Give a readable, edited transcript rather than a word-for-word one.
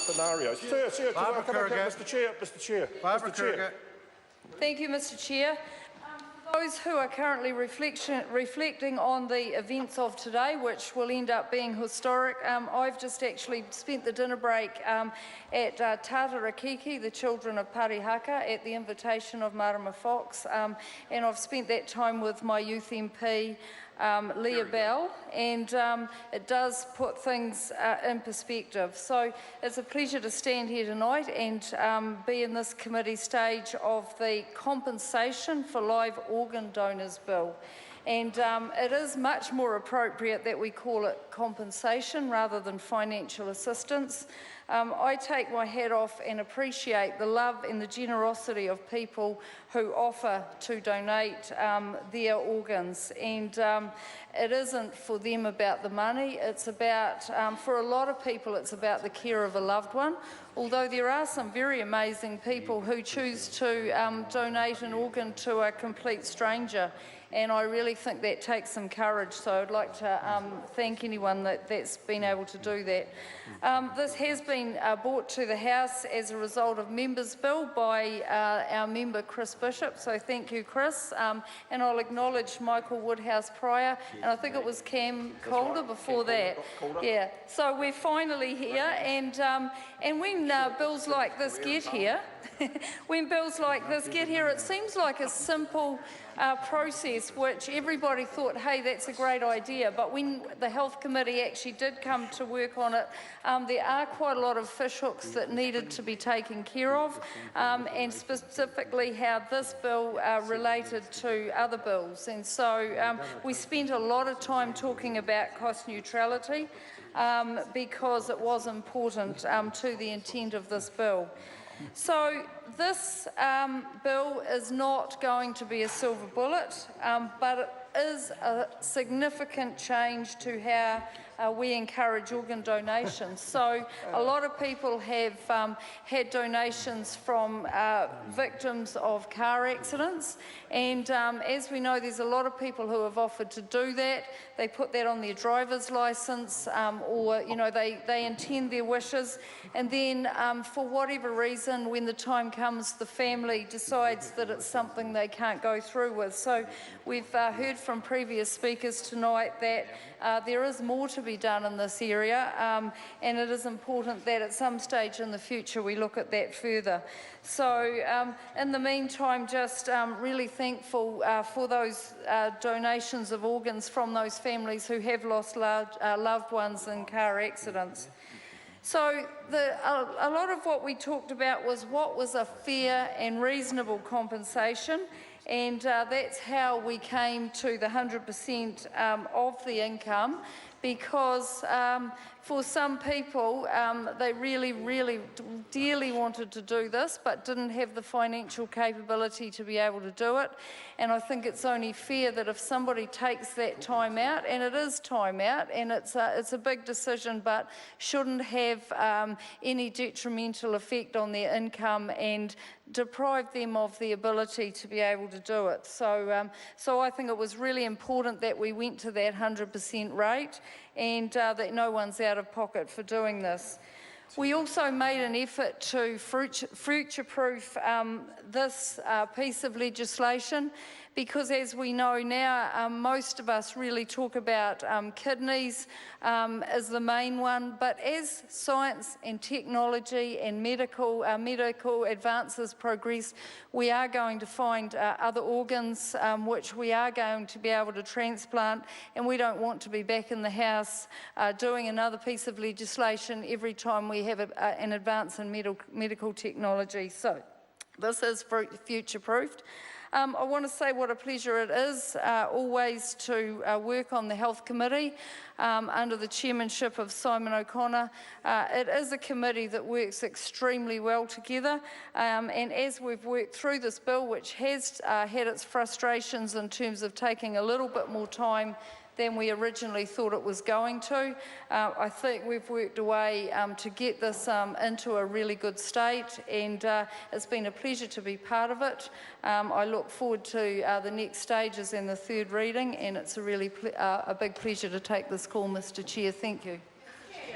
scenarios. Sir, can I come back up, Mr. Chair? Mr. Chair. Barbara Mr. Chair. Thank you, Mr. Chair. For those who are currently reflecting on the events of today, which will end up being historic, I've just actually spent the dinner break at Tātarakiki, the children of Parihaka, at the invitation of Marama Fox, and I've spent that time with my youth MP, Leah Bell, and it does put things in perspective. So it's a pleasure to stand here tonight and be in this committee stage of the Compensation for Live Organ Donors Bill. And it is much more appropriate that we call it compensation rather than financial assistance. I take my hat off and appreciate the love and the generosity of people who offer to donate their organs. And it isn't for them about the money, it's about, for a lot of people, it's about the care of a loved one. Although there are some very amazing people who choose to donate an organ to a complete stranger. And I really think that takes some courage, so I'd like to thank anyone that's been able to do that. This has been brought to the House as a result of Members' Bill by our member Chris Bishop, so thank you, Chris. And I'll acknowledge Michael Woodhouse prior, and I think it was Cam Calder before that. Yeah, so we're finally here, and when bills like this get here, it seems like a simple process which everybody thought, hey, that's a great idea, but when the Health Committee actually did come to work on it, there are quite a lot of fishhooks that needed to be taken care of, and specifically how this bill related to other bills. And so we spent a lot of time talking about cost neutrality because it was important to the intent of this bill. So this bill is not going to be a silver bullet, but it is a significant change to how we encourage organ donations. So a lot of people have had donations from victims of car accidents, and as we know, there's a lot of people who have offered to do that. They put that on their driver's licence, or they intend their wishes, and then for whatever reason, when the time comes, the family decides that it's something they can't go through with. So we've heard from previous speakers tonight that there is more to be done in this area, and it is important that at some stage in the future we look at that further. So in the meantime, just really thankful for those donations of organs from those families who have lost loved ones in car accidents. So a lot of what we talked about was what was a fair and reasonable compensation, and that's how we came to the 100% of the income, because for some people, they really dearly wanted to do this but didn't have the financial capability to be able to do it. And I think it's only fair that if somebody takes that time out, and it is time out, and it's a big decision, but shouldn't have any detrimental effect on their income and deprive them of the ability to be able to do it. So, so I think it was really important that we went to that 100% rate, and that no one's out of pocket for doing this. We also made an effort to future-proof this piece of legislation, because as we know now, most of us really talk about kidneys as the main one, but as science and technology and medical advances progress, we are going to find other organs which we are going to be able to transplant, and we don't want to be back in the House doing another piece of legislation every time we have an advance in medical technology. So this is future-proofed. I want to say what a pleasure it is always to work on the Health Committee under the chairmanship of Simon O'Connor. It is a committee that works extremely well together, and as we've worked through this bill, which has had its frustrations in terms of taking a little bit more time than we originally thought it was going to, I think we've worked away to get this into a really good state, and it's been a pleasure to be part of it. I look forward to the next stages and the third reading, and it's a really a big pleasure to take this call, Mr. Chair. Thank you.